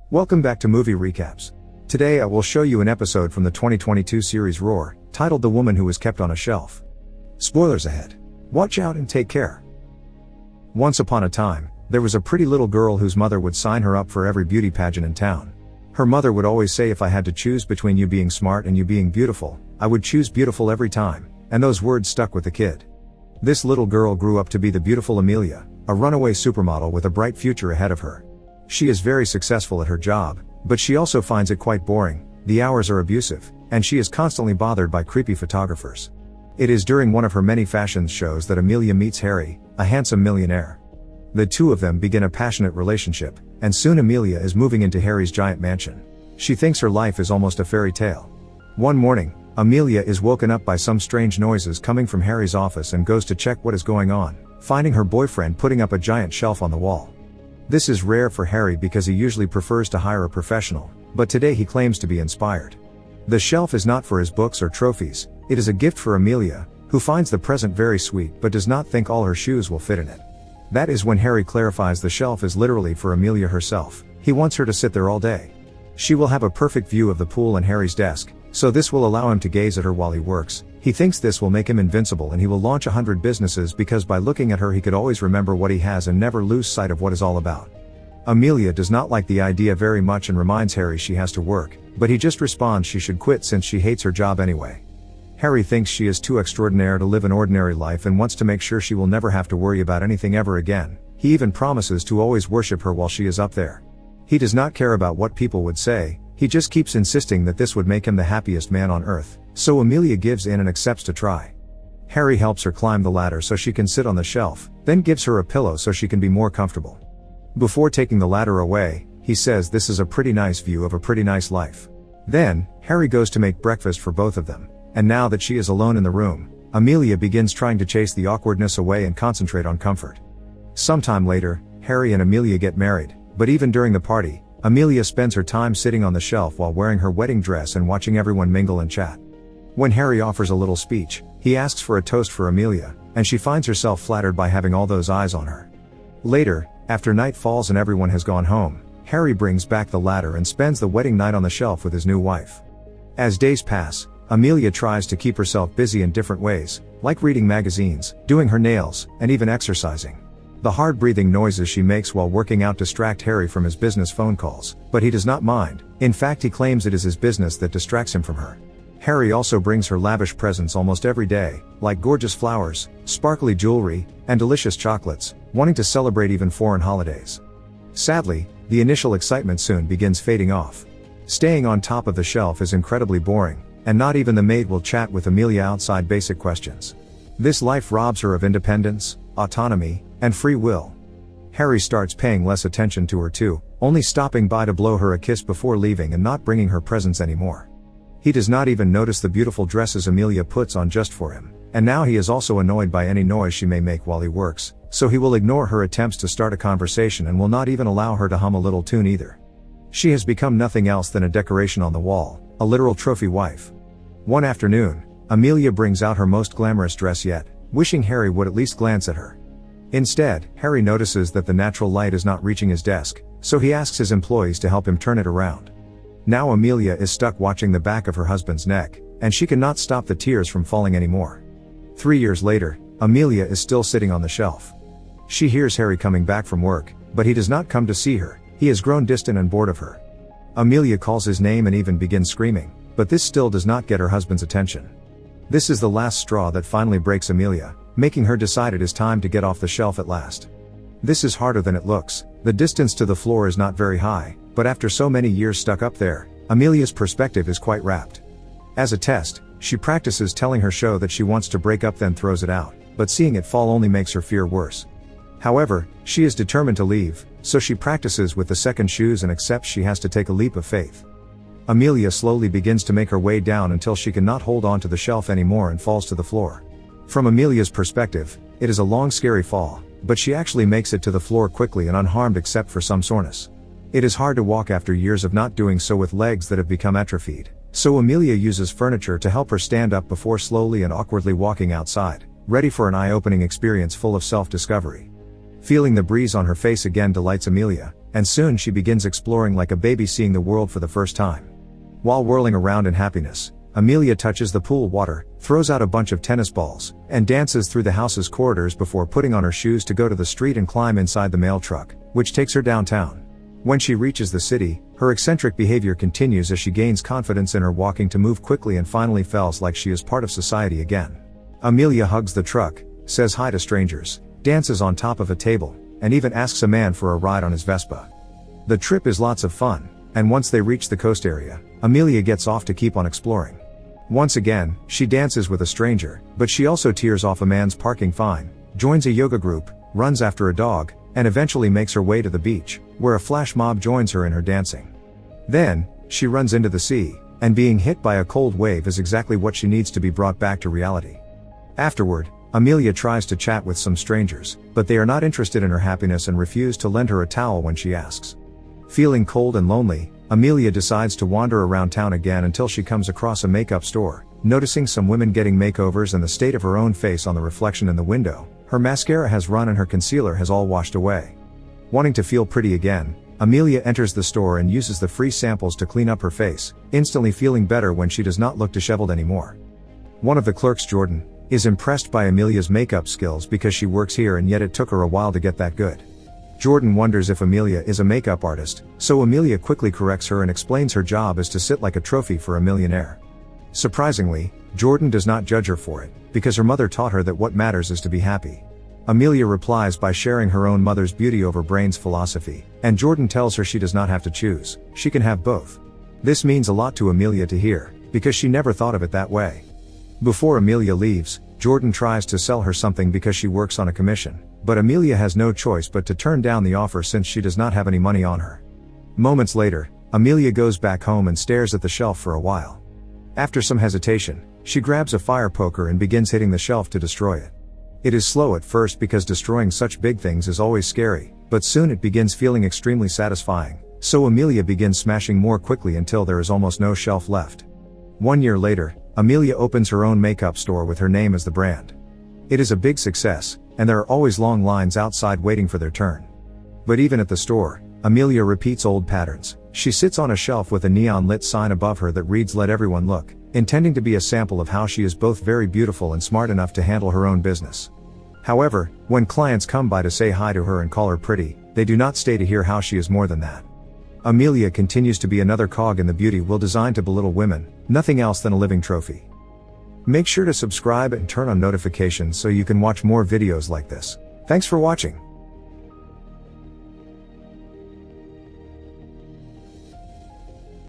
Welcome back to Movie Recaps. Today I will show you an episode from the 2022 series Roar, titled The Woman Who Was Kept on a Shelf. Spoilers ahead. Watch out and take care. Once upon a time, there was a pretty little girl whose mother would sign her up for every beauty pageant in town. Her mother would always say, if I had to choose between you being smart and you being beautiful, I would choose beautiful every time, and those words stuck with the kid. This little girl grew up to be the beautiful Amelia, a runaway supermodel with a bright future ahead of her. She is very successful at her job, but she also finds it quite boring, the hours are abusive, and she is constantly bothered by creepy photographers. It is during one of her many fashion shows that Amelia meets Harry, a handsome millionaire. The two of them begin a passionate relationship, and soon Amelia is moving into Harry's giant mansion. She thinks her life is almost a fairy tale. One morning, Amelia is woken up by some strange noises coming from Harry's office and goes to check what is going on, finding her boyfriend putting up a giant shelf on the wall. This is rare for Harry because he usually prefers to hire a professional, but today he claims to be inspired. The shelf is not for his books or trophies, it is a gift for Amelia, who finds the present very sweet but does not think all her shoes will fit in it. That is when Harry clarifies the shelf is literally for Amelia herself. He wants her to sit there all day. She will have a perfect view of the pool and Harry's desk, so this will allow him to gaze at her while he works. He thinks this will make him invincible and he will launch 100 businesses because by looking at her he could always remember what he has and never lose sight of what it's all about. Amelia does not like the idea very much and reminds Harry she has to work, but he just responds she should quit since she hates her job anyway. Harry thinks she is too extraordinary to live an ordinary life and wants to make sure she will never have to worry about anything ever again. He even promises to always worship her while she is up there. He does not care about what people would say, he just keeps insisting that this would make him the happiest man on earth, so Amelia gives in and accepts to try. Harry helps her climb the ladder so she can sit on the shelf, then gives her a pillow so she can be more comfortable. Before taking the ladder away, he says this is a pretty nice view of a pretty nice life. Then, Harry goes to make breakfast for both of them, and now that she is alone in the room, Amelia begins trying to chase the awkwardness away and concentrate on comfort. Sometime later, Harry and Amelia get married, but even during the party, Amelia spends her time sitting on the shelf while wearing her wedding dress and watching everyone mingle and chat. When Harry offers a little speech, he asks for a toast for Amelia, and she finds herself flattered by having all those eyes on her. Later, after night falls and everyone has gone home, Harry brings back the ladder and spends the wedding night on the shelf with his new wife. As days pass, Amelia tries to keep herself busy in different ways, like reading magazines, doing her nails, and even exercising. The hard breathing noises she makes while working out distract Harry from his business phone calls, but he does not mind. In fact, he claims it is his business that distracts him from her. Harry also brings her lavish presents almost every day, like gorgeous flowers, sparkly jewelry, and delicious chocolates, wanting to celebrate even foreign holidays. Sadly, the initial excitement soon begins fading off. Staying on top of the shelf is incredibly boring, and not even the maid will chat with Amelia outside basic questions. This life robs her of independence, autonomy, and free will. Harry starts paying less attention to her too, only stopping by to blow her a kiss before leaving and not bringing her presents anymore. He does not even notice the beautiful dresses Amelia puts on just for him, and now he is also annoyed by any noise she may make while he works, so he will ignore her attempts to start a conversation and will not even allow her to hum a little tune either. She has become nothing else than a decoration on the wall, a literal trophy wife. One afternoon, Amelia brings out her most glamorous dress yet, wishing Harry would at least glance at her. Instead, Harry notices that the natural light is not reaching his desk, so he asks his employees to help him turn it around. Now Amelia is stuck watching the back of her husband's neck, and she cannot stop the tears from falling anymore. 3 years later, Amelia is still sitting on the shelf. She hears Harry coming back from work, but he does not come to see her, he has grown distant and bored of her. Amelia calls his name and even begins screaming, but this still does not get her husband's attention. This is the last straw that finally breaks Amelia, making her decide it is time to get off the shelf at last. This is harder than it looks. The distance to the floor is not very high, but after so many years stuck up there, Amelia's perspective is quite rapt. As a test, she practices telling her show that she wants to break up then throws it out, but seeing it fall only makes her fear worse. However, she is determined to leave, so she practices with the second shoes and accepts she has to take a leap of faith. Amelia slowly begins to make her way down until she cannot hold on to the shelf anymore and falls to the floor. From Amelia's perspective, it is a long scary fall, but she actually makes it to the floor quickly and unharmed except for some soreness. It is hard to walk after years of not doing so with legs that have become atrophied, so Amelia uses furniture to help her stand up before slowly and awkwardly walking outside, ready for an eye-opening experience full of self-discovery. Feeling the breeze on her face again delights Amelia, and soon she begins exploring like a baby, seeing the world for the first time. While whirling around in happiness, Amelia touches the pool water, throws out a bunch of tennis balls, and dances through the house's corridors before putting on her shoes to go to the street and climb inside the mail truck, which takes her downtown. When she reaches the city, her eccentric behavior continues as she gains confidence in her walking to move quickly and finally feels like she is part of society again. Amelia hugs the truck, says hi to strangers, dances on top of a table, and even asks a man for a ride on his Vespa. The trip is lots of fun, and once they reach the coast area, Amelia gets off to keep on exploring. Once again, she dances with a stranger, but she also tears off a man's parking fine, joins a yoga group, runs after a dog, and eventually makes her way to the beach, where a flash mob joins her in her dancing. Then, she runs into the sea, and being hit by a cold wave is exactly what she needs to be brought back to reality. Afterward, Amelia tries to chat with some strangers, but they are not interested in her happiness and refuse to lend her a towel when she asks. Feeling cold and lonely, Amelia decides to wander around town again until she comes across a makeup store. Noticing some women getting makeovers and the state of her own face on the reflection in the window, her mascara has run and her concealer has all washed away. Wanting to feel pretty again, Amelia enters the store and uses the free samples to clean up her face, instantly feeling better when she does not look disheveled anymore. One of the clerks, Jordan, is impressed by Amelia's makeup skills because she works here and yet it took her a while to get that good. Jordan wonders if Amelia is a makeup artist, so Amelia quickly corrects her and explains her job is to sit like a trophy for a millionaire. Surprisingly, Jordan does not judge her for it, because her mother taught her that what matters is to be happy. Amelia replies by sharing her own mother's beauty over brains philosophy, and Jordan tells her she does not have to choose, she can have both. This means a lot to Amelia to hear, because she never thought of it that way. Before Amelia leaves, Jordan tries to sell her something because she works on a commission, but Amelia has no choice but to turn down the offer since she does not have any money on her. Moments later, Amelia goes back home and stares at the shelf for a while. After some hesitation, she grabs a fire poker and begins hitting the shelf to destroy it. It is slow at first because destroying such big things is always scary, but soon it begins feeling extremely satisfying, so Amelia begins smashing more quickly until there is almost no shelf left. 1 year later, Amelia opens her own makeup store with her name as the brand. It is a big success, and there are always long lines outside waiting for their turn. But even at the store, Amelia repeats old patterns. She sits on a shelf with a neon-lit sign above her that reads "Let everyone look," intending to be a sample of how she is both very beautiful and smart enough to handle her own business. However, when clients come by to say hi to her and call her pretty, they do not stay to hear how she is more than that. Amelia continues to be another cog in the beauty wheel designed to belittle women, nothing else than a living trophy. Make sure to subscribe and turn on notifications so you can watch more videos like this. Thanks for watching.